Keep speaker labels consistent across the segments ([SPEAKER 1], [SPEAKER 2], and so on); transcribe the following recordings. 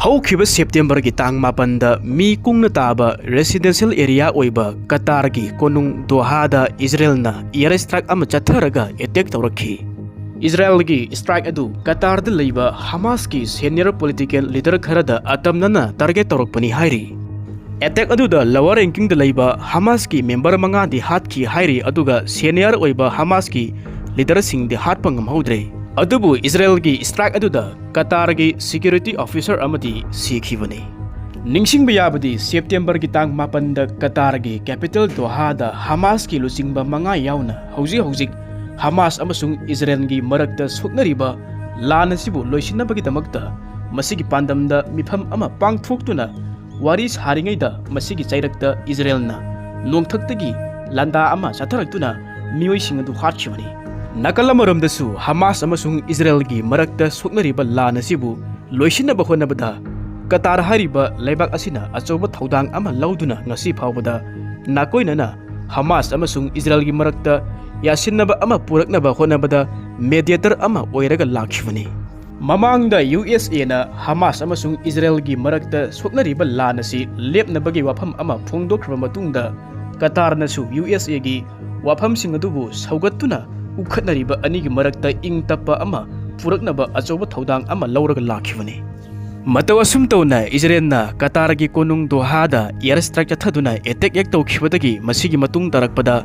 [SPEAKER 1] हौखिबा September की तांग मापन मी कुंगना ताबा residential area ओइबा कतार की कोनुंग दोहा इजराइल ना एयर स्ट्राइक अमा चथरगा अटैक तौरखी। इजराइल की स्ट्राइक अदु कतार द लैबा हमास की सीनियर पॉलिटिकल लीडर खरदा अतमनना टारगेट तौरकपनी हाइरी। अटैक अदुदा लोअर रैंकिंग द लैबा हमास की मेंबर मंगा दी हाथ की हाइरी अदुगा सीनियर ओइबा हमास की लीडर सिंह दी हाथ पंगम हौद्रे। अदुबु इजराइल की स्ट्राइक अदुदा कतार की सिक्योरिटी ऑफिसर अमदी सीखिबने। निंगसिंग बयाबदी सेप्टेम्बर की तांग मापन द कतार की कैपिटल दोहा द हमास की लुचिंगबा मंगा याउना हौजिक हमास अमसुंग इजराइल की मरक्ता सुकनरिबा लान असिबु लोइसिनबगिदमक्ता मसिगी पांदमदा मिफम अमा पांगथोक्तुना वारी सारिङैदा मसिगी चैरक्ता इजराइलना नोंथक्तगी लांदा अमा चाथरक्तुना मियोइसिंग अदु हाटखिबनी। नकल अमरमदसु हमास अमसुंग इजराइल की मरक्ता सुकनरिबा लान असिबु लोइसिनबा होनबदा कतार हारिबा लैबाक असिना अचौबा थौदांग अमा लौदुना ngasi फावबदा नाकोइनना हमास अमसुंग इजराइल की मरक्ता यासिनबा अमा पुरकनबा होनबदा मेडिएटर अमा ओइरगा लाखिबनी। ममांगदा यूएसए ना हमास अमसुंग इजराइल की मरक्ता सुकनरिबा लान असि लेपनबगी वाफम अमा फोंदोखरबा मतुंगदा कतारनसु यूएसए की वाफमसिंग अदुबु सौगत्तुना उखटनरिबा अनिगी मरक्ता इंग तप्पा अमा पुरकनबा अचौबा थौदांग अमा लौरगा लाखिबनी। मतौ असुम तौना इजराइलना कतार की कोनुंग दोहादा एयर स्ट्राइक चथदुना अटैक एक तौखिबदगी मसिगी मतुंग तरकपदा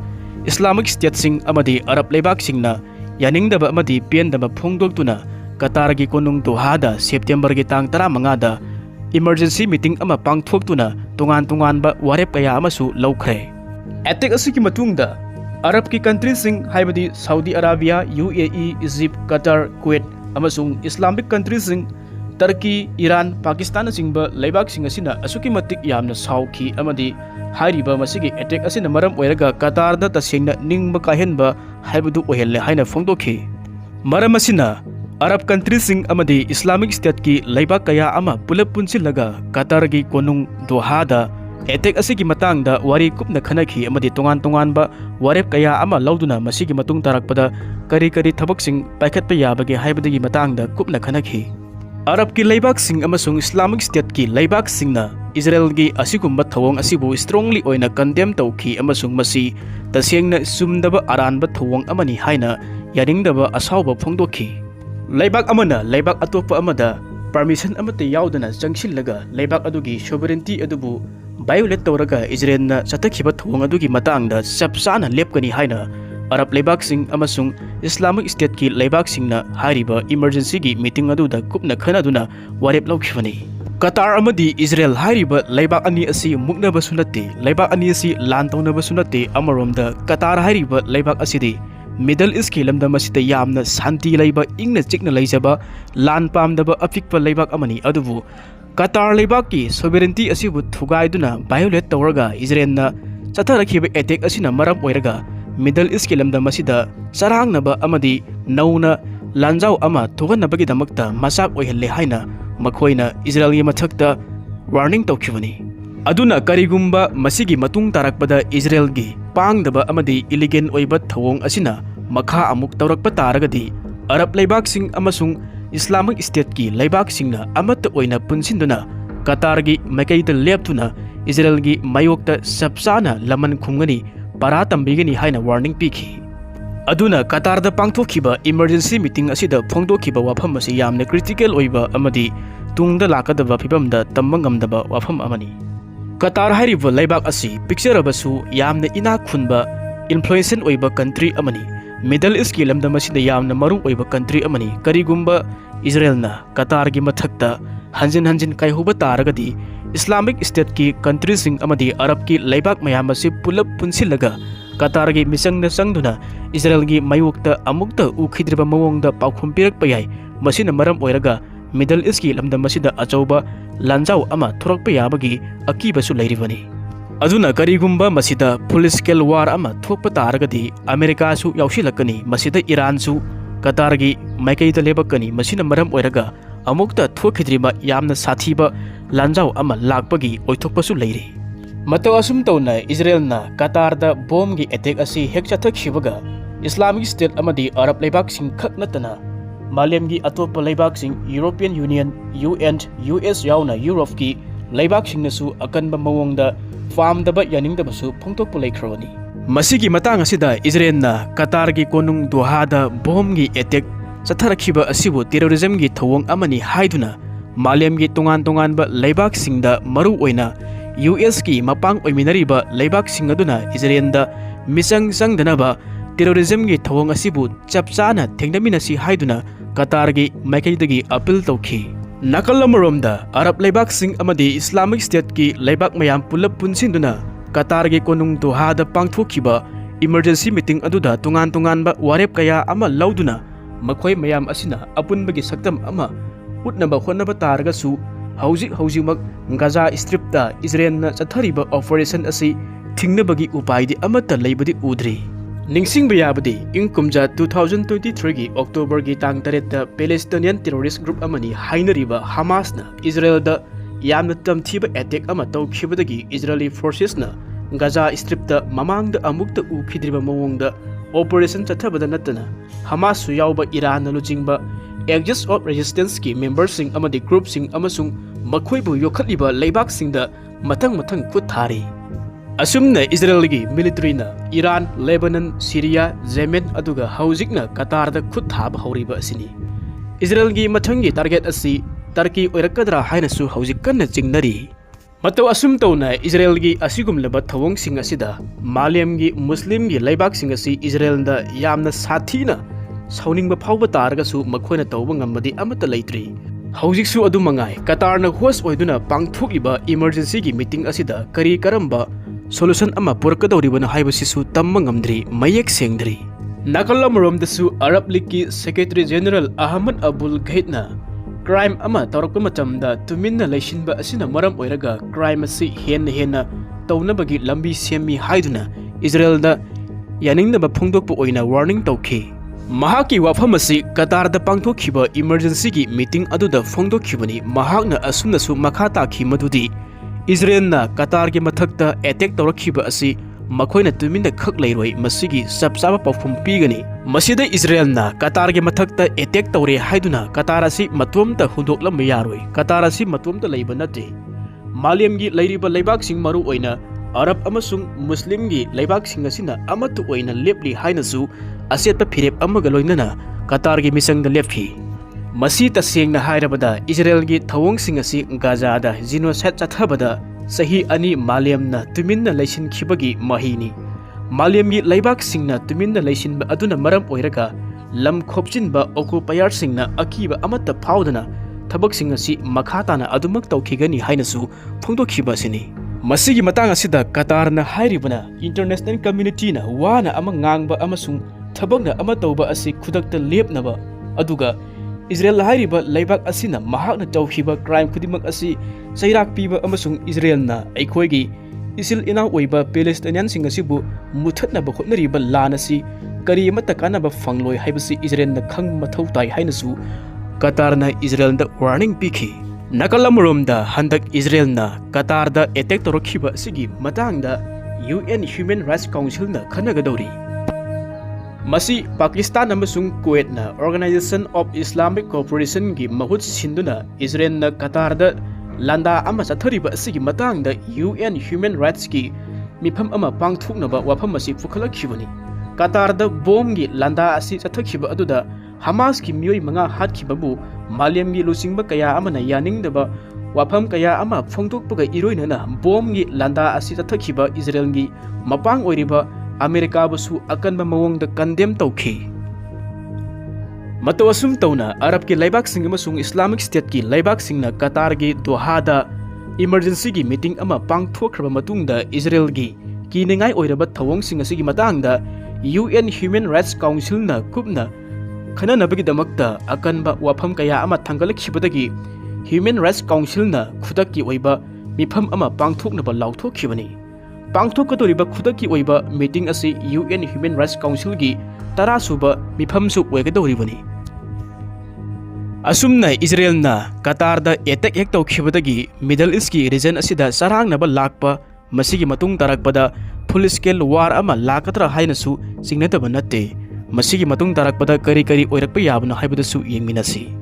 [SPEAKER 1] इस्लामिक स्टेट सिंग अमदी अरब लेबाक सिंगना यानिंगदबा अमदी पेनदबा फोंदोक्तुना कतार की कोनुंग दोहादा सेप्टेम्बर की तांग 15 इमरजेंसी मीटिंग अमा पांगथोक्तुना तोंगान-तोंगानबा वारेप कया अमासु लौखरे। अटैक असिगी मतुंगदा अरब की कंट्री सिंग हाइबदी Saudi Arabia, UAE, Egypt, Qatar, Kuwait अमसुंग इस्लामिक कंट्री सिंग टर्की, ईरान, पाकिस्तान सिंगबा लैबाक सिंग असिना असुकी मतिक यामना साउखी अमदी हाइरिबा मसिगी अटैक असिना मरम ओइरगा कतारदा तसेंगना निंगबा काहेनबा हाइबदु ओहेल्ले हाइना फोंदोखी। मरम असिना अरब कंट्री सिंग अमदी इस्लामिक स्टेट की लैबाक कया अमा पुलप पुनसिलगा कतार की कोनुंग दोहादा अटैक असिगी मतंगदा वारी कुपना खनखी अमदी तोंगान-तोंगानबा वारेप कया अमा लौदुना मसिगी मतुंग तारकपदा करी थबकसिंग पाइखतपा याबगे हाइबदगी मतंगदा कुपना खनखी। अरब की लैबाक सिंग अमसुंग इस्लामिक स्टेट की लैबाक सिंगना इजराइल की असिगुम्बा थवोंग असिबु स्ट्रांगली ओइना कंडेम तौखी अमसुंग मसी तसेंगना सुमदबा अरानबा थवोंग अमनी हाइना यानिंगदबा असावबा फोंदोखी। लैबाक अमना लैबाक अतोपा अमदा परमिशन अमते याउदना चंगसिलगा लैबाक अदुगी सोवरेंटी अदुबु बायोलेट तौरगा इजराइलना चतखिबा थवोंग अदुगी मतंगदा सबसाना लेपकनी हाइना अरब लैबाक सिंग अमसुंग इस्लामिक स्टेट की लैबाक सिंगना हारिबा इमरजेंसी की मीटिंग अदुदा कुपना खनादुना वारेप लौखिबनी। कतार अमदी इजराइल हारिबा लैबाक अनि असि मुक्नबसु नते लैबाक अनि असि लान तौनबसु नते अमरोमदा कतार हारिबा लैबाक असिदि मिडल ईस्ट की लमदम असिदा यामना शांति लैबा इंगना चिकना लैजबा लान पामदबा अपिकपा लैबाक अमनी अदुबु कतार लैबाक की सोवरेंटी असिबु थुगाइदुना बायोलेट तौरगा इजराइलना चथरखिबा अटैक असिना मरम ओइरगा मिडल ईस्ट की लमदम असिदा चरांगनबा अमदी नौना लांजाव अमा थोगनबगिदमक्ता मसाक ओइहल्ले हाइना मखोइना इजराइल की मथक्ता वार्निंग तौखिबनी। अदुना करिगुम्बा मसिगी मतुंग तारकपदा इजराइल की पांगदबा अमदी इलिगेन ओइबा थवोंग असिना मखा अमुक तौरकपा तारगदी अरब लैबाक सिंग अमसुंग इस्लामिक स्टेट की लैबाक सिंगना अमत ओइना पुनसिंदुना कतार की मैकैदा लेपतुना इजराइल की मायोक्ता सबसाना लमन खुंगनी परा तंबिगनी हाइना वार्निंग पीखी। अदुना कतारदा पांगथोखिबा इमरजेंसी मीटिंग असिदा फोंदोखिबा वाफम असी यामना क्रिटिकल ओइबा अमदी तुंगदा लाकदबा फिबमदा तंबंगमदबा वाफम अमनी। कतार हारिबा लैबाक असी पिक्चरबसु यामना इना खुनबा इन्फ्लुएंसन ओइबा कंट्री अमनी मिडल ईस्ट की लमदम असिदा यामना मरु ओइबा कंट्री अमनी करिगुम्बा इजराइलना कतार की मथक्ता हंजिन कायहुबा तारगदी इस्लामिक स्टेट की कंट्री सिंग अमदी अरब की लैबाक मयाम असी पुलप पुनसिलगा कतार की मिसंगना संगदुना इजराइल की मायोक्ता अमुक्ता उखिद्रिबा मवोंगदा पाउखुम पिरकपा याय मसिना मरम ओइरगा मिडल ईस्ट की लमदम असिदा अचौबा लांजाव अमा थोरकपा याबगी अकीबसु लैरिबनी। अदुना करिगुम्बा मसिदा फुल स्केल वार अमा थोकपा तारगदी अमेरिकासु याउसिलकनी मसिदा ईरानसु कतार की माइकैदा लेबकनी मसिना मरम ओइरगा अमुक्ता थोखिद्रिबा यामना साथीबा लांजाव अमा लाकपगी ओइथोकपसु लैरि। मतौ असुम तौना इजराइलना कतारदा बोम की अटैक असी हेक चथखिबगा इस्लामिक स्टेट अमदी अरब लैबाक सिंग खक नतना मालेमगी अतोप्पा लेबाकसिंग यूरोपियन यूनियन UN US यावना यूरोप की लेबाकसिंगनसु अकनबा मवोंगदा फामदबा यानिंगदबसु फोंगतोकपा लेख्रबनी मसिगी मतंग असिदा इजरायलना कतारगी कोनुंग दोहादा बॉम्बगी अटैक चथरखिबा असिबु टेररिज्मगी थवोंग अमनी हाइदुना मालेमगी तोंगान तोंगानबा लेबाकसिंगदा मरु ओइना US की मपांग ओइमिनरिबा लेबाकसिंग अदुना इजरायलदा मिसंग संगदनबा टेररिज्मगी थवोंग असिबु चपचाना थेंगदमिनसि हाइदुना कतारगी माइकैदगी अपील तौखी नकल अमरोमदा अरब लेबाकसिंग अमदी इस्लामिक स्टेट की लेबाक मयाम पुलप पुनसिंदुना कतारगी कोनुंग दोहादा पांगथोखिबा इमरजेंसी मीटिंग अदुदा तोंगान तोंगानबा वारेप कया अमा लौदुना मखोय मयाम असिना अपुनबगी सक्तम अमा उतनबा होनबा तारगसु हौजिमक गाजा स्ट्रिपता इजरायलना चथरिबा ऑपरेशन असि थिंगनबगी उपायदि अमता लेबदी उद्री निंगसिंग याबदी इंग कुमजा 2023 की अक्टोबर की तांग तरेता पैलेस्टाइनियन टेररिस्ट ग्रुप अमनी हाइनरिबा हमासना इजरायलदा यामना तमथिबा अटैक अमा तौखिबदगी इजरायली फोर्सेसना गाजा स्ट्रिपता ममांगदा अमुक्ता उखिद्रिबा मवोंगदा ऑपरेशन चथबदा नतना हमास यावबा ईरान लुचिंगबा एक्सिस ऑफ रेजिस्टेंस की मेंबरसिंग अमदी ग्रुपसिंग अमसुंग मखोइबु योखलिबा लेबाकसिंगदा मथंग मथंग खुद थारी असुमना इजरायलगी मिलिटरीना ईरान लेबनन सीरिया जेमेन अदुगा हौजिकना कतारदा खुद थाब हौरिबा असिनी इजरायलगी मथंगी टारगेट असि टर्की ओइरकदरा हाइनसु हौजिक कन्ना चिंगनरी मतौ असुम तौना इजरायलगी असिगुमलबा थवोंगसिंग असिदा मालेमगी मुस्लिमगी लेबाकसिंग असि इजरायलदा यामना साथीना सौनिंगबा फावबा तारगसु मखोइना तौबा ngambadi amata leitri हौजिकसु अदु मंगाय कतारना होस्ट ओइदुना पांगथोकिबा इमरजेंसी की मीटिंग असिदा करी करंबा सोल्यूशन अमा पुरकदौरिबना हाइबसिसु तम्मा ngamdri मयेक सेंगद्री नकल अमरोमदसु अरब लीग की सेक्रेटरी जनरल अहमद अबुल गैदना क्राइम अमा तौरकपा मतमदा तुमिन्ना लेसिनबा असिना मरम ओइरगा क्राइम असि हेन्ना तौनबगी लंबी सेमी हाइदुना इजरायलदा यानिंगनबा फोंदोकपा ओइना वार्निंग तौखी महाकी वाफम असि कतारदा पांगथोखिबा इमरजेंसी की मीटिंग अदुदा फोंदोखिबनी महाकना असुमनसु मखा ताखी मदुदी इजरायलना कतार के मथक्ता अटैक तौरखिबा असि मखोइना तुमिन्ना खक लेरोय मसिगी सबसाबा पाफुम पीगनी मसिदा इजरायलना कतार के मथक्ता अटैक तौरे हाइदुना कतार असि मतोमता हुंदोकलम यारोय कतार असि मतोमता लेबा नते मालेमगी लेरिबा लेबाकसिंग मरु ओइना अरब अमसुंग मुस्लिमगी लेबाकसिंग असिना अमतु ओइना लेपली हाइनसु असेतपा फिरेप अमगा लोइनना कतारगी मिसंगदा लेपखि मसी तसेंगना हाइरबदा इजरायलगी थवोंगसिंग असि गाजादा जिनोसाइड चथबदा सही अनि मालेमना तुमिन्ना लेसिनखिबगी महिनी मालेमगी लेबाकसिंगना तुमिन्ना लेसिनबा अदुना मरम ओइरगा लम खोपचिनबा ऑक्युपायरसिंगना अकीबा अमत्ता फावदना थबकसिंग असि मखाताना अदुमक तौखिगनी हाइनसु फोंदोखिबासिनी मसिगी मतंग असिदा कतारना हाइरिबना इंटरनेशनल कम्युनिटीना वाना अमा ngang अमसुंग थबकना अमा तौबा असि खुदक्ता लेपनबा अदुगा इजरायल हाइरिबा लेबाक असिना महाकना तौखिबा क्राइम खुदिमक असि सैराक पीबा अमसुंग इजरायलना अखोइगी इसिल इनाव ओइबा पैलेस्टाइनियन सिंग असिबु मुथतनबा खोटनरिबा लान असि करी अमता कानबा फंगलोय हाइबसि इजरायलना खंग मथौ ताइ हाइनसु कतारना इजरायलदा वार्निंग पिखि नकल अमरोमदा हंदक इजरायलना कतारदा अटैक तौरखिबा असिगी मतंगदा UN ह्यूमन राइट्स काउंसिलना खनगदौरी मसी पाकिस्तान अमसुंग कुवैतना ऑर्गेनाइजेशन ऑफ इस्लामिक कोऑपरेशन की महुत सिंदुना इजरायलना कतारदा लांदा अमा चथरिबा असिगी मतंगदा UN ह्यूमन राइट्स की मिफम अमा पांगथोकनबा वाफम असि फुखलखिबनी कतारदा बॉम्बगी लांदा असि चथखिबा अदुदा हमास की मियोय मंगा हातखिबबु मालेमगी लुचिंगबा कया अमना यानिंगदबा वाफम कया अमा फोंदोकपगा इरोइनना बॉम्बगी लांदा असि चथखिबा इजरायलगी मपांग ओइरिबा अमेरिका बसु अकनबा मवोंगदा कंडेम तौखि मतौ असुम तौना अरब की लेबाकसिंग अमसुंग इस्लामिक स्टेट की लेबाकसिंगना कतारगी दोहादा इमरजेंसी की मीटिंग अमा पांगथोखरबा मतुंगदा इजरायलगी कीनिंगाय ओइरबा थवोंगसिंग असिगी मतंगदा UN ह्यूमन राइट्स काउंसिलना कुपना खननबगिदमक्ता अकनबा वाफम कया अमा थांगलखिबदगी ह्यूमन राइट्स काउंसिलना खुदक्की ओइबा मिफम अमा पांगथोकनबा लाउथोखिबनी पांगथोकदोरिबा खुदक्की ओइबा मीटिंग असि UN ह्यूमन राइट्स काउंसिल की 10 सुबा मिफमसु ओइगदोरिबनी असुमना इजरायलना कतारदा अटैक हेक तौखिबदगी मिडल ईस्ट की रीजन असिदा सरांगनबा लाकपा मसिगी मतुंग तारकपदा फुल स्केल वार अमा लाकतरा हाइनसु सिग्नतबा नते ꯃꯁꯤꯒꯤ ꯃꯇꯨꯡ ꯇꯥꯔꯛꯄꯗ ꯀꯔꯤ ꯀꯔꯤ ꯑꯣꯏꯔꯛꯄ ꯌꯥꯕꯅꯣ ꯍꯥꯏꯕꯗꯨꯁꯨ ꯌꯦꯡꯃꯤꯟꯅꯁꯤ꯫